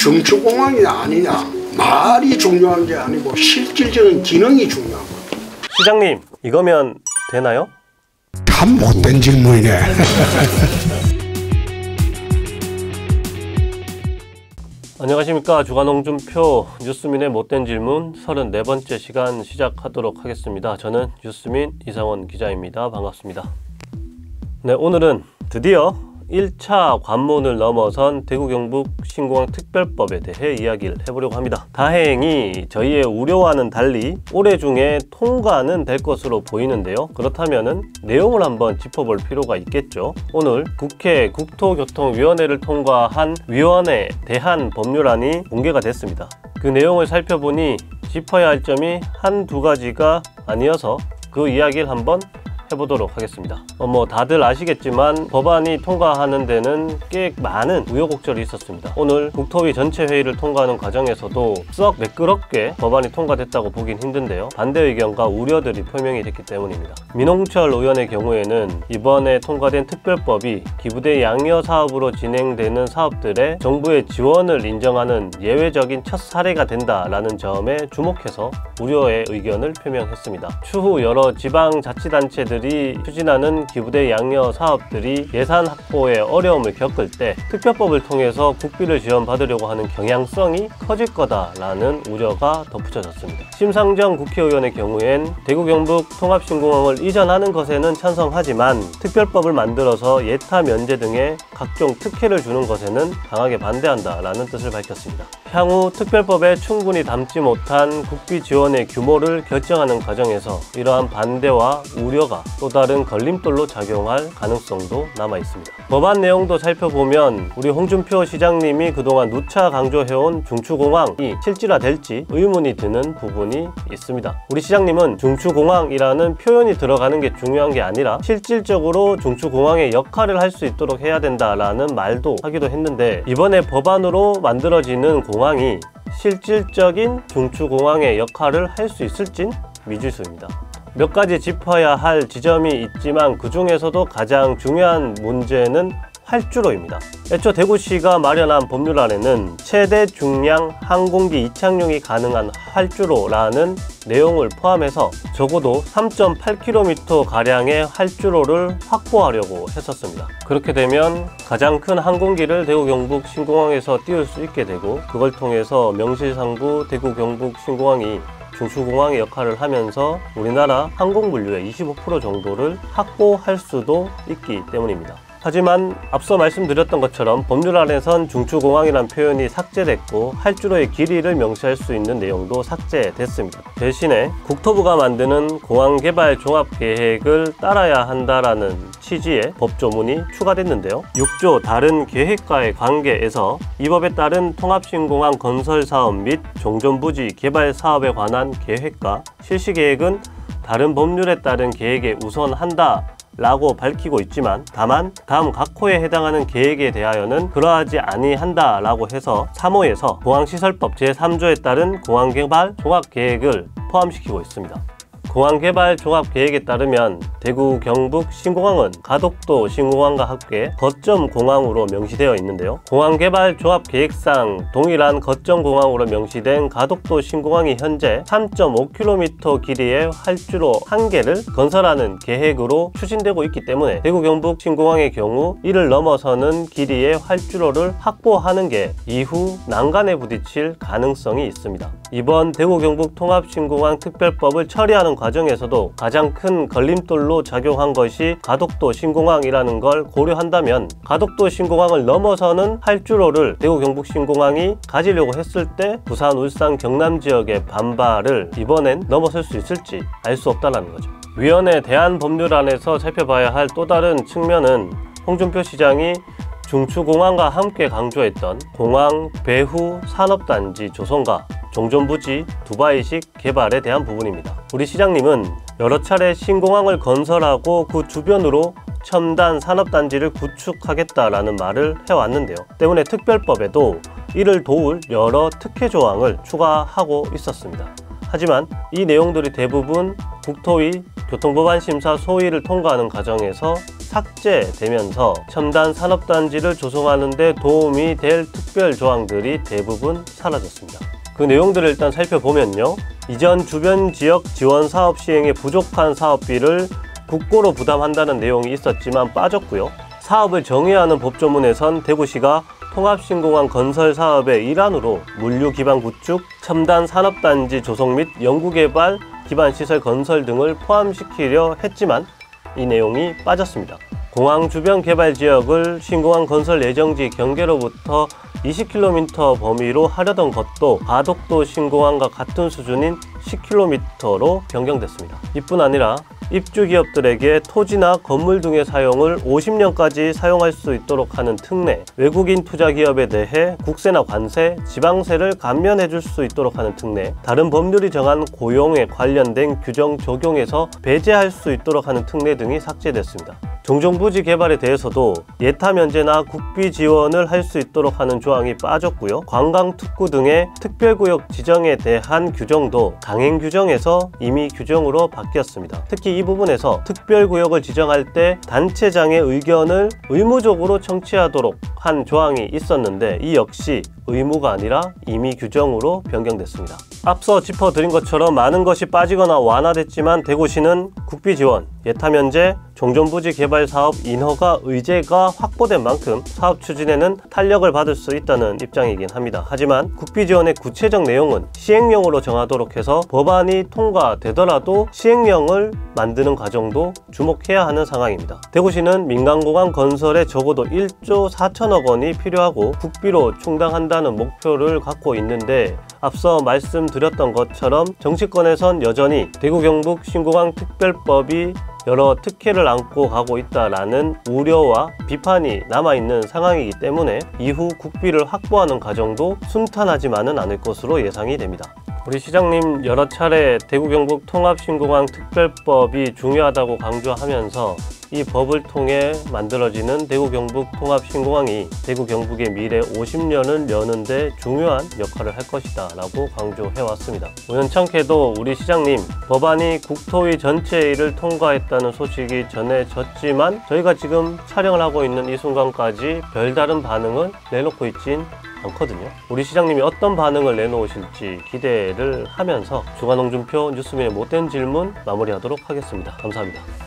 중추공항이냐 아니냐 말이 중요한 게 아니고 실질적인 기능이 중요한 거죠. 시장님, 이거면 되나요? 참 못된 질문이네. 안녕하십니까. 주간 홍준표 뉴스민의 못된 질문 34번째 시간 시작하도록 하겠습니다. 저는 뉴스민 이상원 기자입니다. 반갑습니다. 네, 오늘은 드디어 1차 관문을 넘어선 대구 경북 신공항 특별법에 대해 이야기를 해보려고 합니다. 다행히 저희의 우려와는 달리 올해 중에 통과는 될 것으로 보이는데요. 그렇다면 내용을 한번 짚어볼 필요가 있겠죠. 오늘 국회 국토교통위원회를 통과한 위원회 대한 법률안이 공개가 됐습니다. 그 내용을 살펴보니 짚어야 할 점이 한두 가지가 아니어서 그 이야기를 한번 해보도록 하겠습니다. 다들 아시겠지만 법안이 통과하는 데는 꽤 많은 우여곡절이 있었습니다. 오늘 국토위 전체 회의를 통과하는 과정에서도 썩 매끄럽게 법안이 통과됐다고 보긴 힘든데요. 반대 의견과 우려들이 표명이 됐기 때문입니다. 민홍철 의원의 경우에는 이번에 통과된 특별법이 기부대 양여 사업으로 진행되는 사업들의 정부의 지원을 인정하는 예외적인 첫 사례가 된다라는 점에 주목해서 우려의 의견을 표명했습니다. 추후 여러 지방자치단체들이 추진하는 기부대 양여 사업들이 예산 확보에 어려움을 겪을 때 특별법을 통해서 국비를 지원받으려고 하는 경향성이 커질 거다라는 우려가 덧붙여졌습니다. 심상정 국회의원의 경우엔 대구 경북 통합신공항을 이전하는 것에는 찬성하지만 특별법을 만들어서 예타 면제 등의 각종 특혜를 주는 것에는 강하게 반대한다라는 뜻을 밝혔습니다. 향후 특별법에 충분히 담지 못한 국비 지원의 규모를 결정하는 과정에서 이러한 반대와 우려가 또 다른 걸림돌로 작용할 가능성도 남아 있습니다. 법안 내용도 살펴보면 우리 홍준표 시장님이 그동안 누차 강조해온 중추공항이 실질화될지 의문이 드는 부분이 있습니다. 우리 시장님은 중추공항이라는 표현이 들어가는 게 중요한 게 아니라 실질적으로 중추공항의 역할을 할 수 있도록 해야 된다라는 말도 하기도 했는데, 이번에 법안으로 만들어지는 공항이 실질적인 중추공항의 역할을 할 수 있을진 미지수입니다. 몇 가지 짚어야 할 지점이 있지만 그 중에서도 가장 중요한 문제는 활주로입니다. 애초 대구시가 마련한 법률안에는 최대 중량 항공기 이착륙이 가능한 활주로라는 내용을 포함해서 적어도 3.8km 가량의 활주로를 확보하려고 했었습니다. 그렇게 되면 가장 큰 항공기를 대구 경북 신공항에서 띄울 수 있게 되고, 그걸 통해서 명실상부 대구 경북 신공항이 중추공항의 역할을 하면서 우리나라 항공분류의 25% 정도를 확보할 수도 있기 때문입니다. 하지만 앞서 말씀드렸던 것처럼 법률안에선 중추공항이란 표현이 삭제됐고 활주로의 길이를 명시할 수 있는 내용도 삭제됐습니다. 대신에 국토부가 만드는 공항개발 종합계획을 따라야 한다라는 취지의 법조문이 추가됐는데요. 6조 다른 계획과의 관계에서 이 법에 따른 통합신공항 건설사업 및 종전부지 개발사업에 관한 계획과 실시계획은 다른 법률에 따른 계획에 우선한다 라고 밝히고 있지만, 다만 다음 각 호에 해당하는 계획에 대하여는 그러하지 아니한다 라고 해서 3호에서 공항시설법 제3조에 따른 공항개발 종합계획을 포함시키고 있습니다. 공항개발 종합계획에 따르면 대구 경북 신공항은 가덕도 신공항과 함께 거점 공항으로 명시되어 있는데요. 공항개발 종합계획상 동일한 거점 공항으로 명시된 가덕도 신공항이 현재 3.5km 길이의 활주로 1개를 건설하는 계획으로 추진되고 있기 때문에 대구 경북 신공항의 경우 이를 넘어서는 길이의 활주로를 확보하는 게 이후 난간에 부딪힐 가능성이 있습니다. 이번 대구 경북 통합신공항 특별법을 처리하는 과정에서도 가장 큰 걸림돌로 작용한 것이 가덕도 신공항이라는 걸 고려한다면, 가덕도 신공항을 넘어서는 활주로를 대구 경북 신공항이 가지려고 했을 때 부산, 울산, 경남 지역의 반발을 이번엔 넘어설 수 있을지 알 수 없다는 거죠. 위원회 대안 법률안에서 살펴봐야 할 또 다른 측면은 홍준표 시장이 중추공항과 함께 강조했던 공항 배후 산업단지 조성과 종전부지 두바이식 개발에 대한 부분입니다. 우리 시장님은 여러 차례 신공항을 건설하고 그 주변으로 첨단 산업단지를 구축하겠다라는 말을 해왔는데요. 때문에 특별법에도 이를 도울 여러 특혜 조항을 추가하고 있었습니다. 하지만 이 내용들이 대부분 국토위 교통법안 심사 소위를 통과하는 과정에서 삭제되면서 첨단 산업단지를 조성하는 데 도움이 될 특별 조항들이 대부분 사라졌습니다. 그 내용들을 일단 살펴보면요. 이전 주변 지역 지원 사업 시행에 부족한 사업비를 국고로 부담한다는 내용이 있었지만 빠졌고요. 사업을 정의하는 법조문에선 대구시가 통합신공항 건설 사업의 일환으로 물류 기반 구축, 첨단 산업단지 조성 및 연구개발 기반 시설 건설 등을 포함시키려 했지만 이 내용이 빠졌습니다. 공항 주변 개발 지역을 신공항 건설 예정지 경계로부터 20km 범위로 하려던 것도 가덕도 신공항과 같은 수준인 10km로 변경됐습니다. 이뿐 아니라 입주 기업들에게 토지나 건물 등의 사용을 50년까지 사용할 수 있도록 하는 특례, 외국인 투자 기업에 대해 국세나 관세, 지방세를 감면해 줄 수 있도록 하는 특례, 다른 법률이 정한 고용에 관련된 규정 적용에서 배제할 수 있도록 하는 특례 등이 삭제됐습니다. 종종부지 개발에 대해서도 예타 면제나 국비 지원을 할 수 있도록 하는 조항이 빠졌고요. 관광특구 등의 특별구역 지정에 대한 규정도 강행 규정에서 임의 규정으로 바뀌었습니다. 특히 이 부분에서 특별구역을 지정할 때 단체장의 의견을 의무적으로 청취하도록 한 조항이 있었는데 이 역시 의무가 아니라 임의 규정으로 변경됐습니다. 앞서 짚어드린 것처럼 많은 것이 빠지거나 완화됐지만 대구시는 국비 지원, 예타 면제, 종전부지 개발 사업 인허가 의제가 확보된 만큼 사업 추진에는 탄력을 받을 수 있다는 입장이긴 합니다. 하지만 국비 지원의 구체적 내용은 시행령으로 정하도록 해서 법안이 통과되더라도 시행령을 만드는 과정도 주목해야 하는 상황입니다. 대구시는 민간공항 건설에 적어도 1조 4천억 원이 필요하고 국비로 충당한다는 목표를 갖고 있는데 앞서 말씀드렸던 것처럼 정치권에선 여전히 대구 경북 신공항 특별법이 여러 특혜를 안고 가고 있다라는 우려와 비판이 남아있는 상황이기 때문에 이후 국비를 확보하는 과정도 순탄하지만은 않을 것으로 예상이 됩니다. 우리 시장님 여러 차례 대구 경북 통합신공항 특별법이 중요하다고 강조하면서 이 법을 통해 만들어지는 대구 경북 통합신공항이 대구 경북의 미래 50년을 여는데 중요한 역할을 할 것이다 라고 강조해 왔습니다. 우연찮게도 우리 시장님 법안이 국토위 전체회의를 통과했다는 소식이 전해졌지만 저희가 지금 촬영을 하고 있는 이 순간까지 별다른 반응을 내놓고 있진 않거든요. 우리 시장님이 어떤 반응을 내놓으실지 기대를 하면서 주간홍준표 뉴스민의 못된 질문 마무리하도록 하겠습니다. 감사합니다.